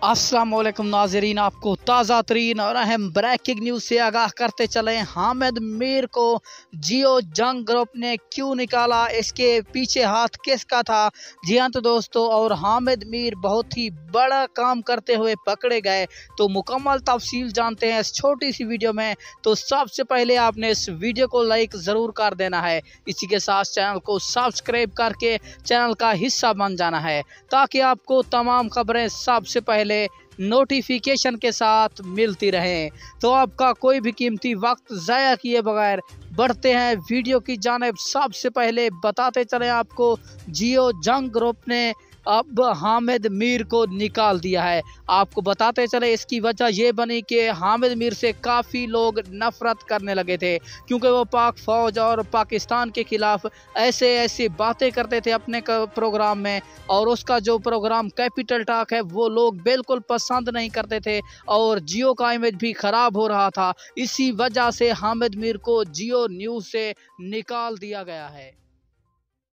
अस्सलाम वालेकुम नाजरीन, आपको ताज़ा तरीन और अहम ब्रेकिंग न्यूज़ से आगाह करते चले। हामिद मीर को जियो जंग ग्रुप ने क्यों निकाला, इसके पीछे हाथ किसका था? जी हाँ तो दोस्तों, और हामिद मीर बहुत ही बड़ा काम करते हुए पकड़े गए। तो मुकम्मल तफसील जानते हैं इस छोटी सी वीडियो में। तो सबसे पहले आपने इस वीडियो को लाइक ज़रूर कर देना है, इसी के साथ चैनल को सब्सक्राइब करके चैनल का हिस्सा बन जाना है, ताकि आपको तमाम खबरें सबसे पहले नोटिफिकेशन के साथ मिलती रहें। तो आपका कोई भी कीमती वक्त ज़ाया किए बगैर बढ़ते हैं वीडियो की जानिब। सबसे पहले बताते चले आपको, जियो जंग ग्रुप ने अब हामिद मीर को निकाल दिया है। आपको बताते चले इसकी वजह ये बनी कि हामिद मीर से काफ़ी लोग नफ़रत करने लगे थे, क्योंकि वो पाक फ़ौज और पाकिस्तान के ख़िलाफ़ ऐसे बातें करते थे अपने प्रोग्राम में, और उसका जो प्रोग्राम कैपिटल टॉक है वो लोग बिल्कुल पसंद नहीं करते थे, और जियो का इमेज भी ख़राब हो रहा था। इसी वजह से हामिद मीर को जियो न्यूज़ से निकाल दिया गया है।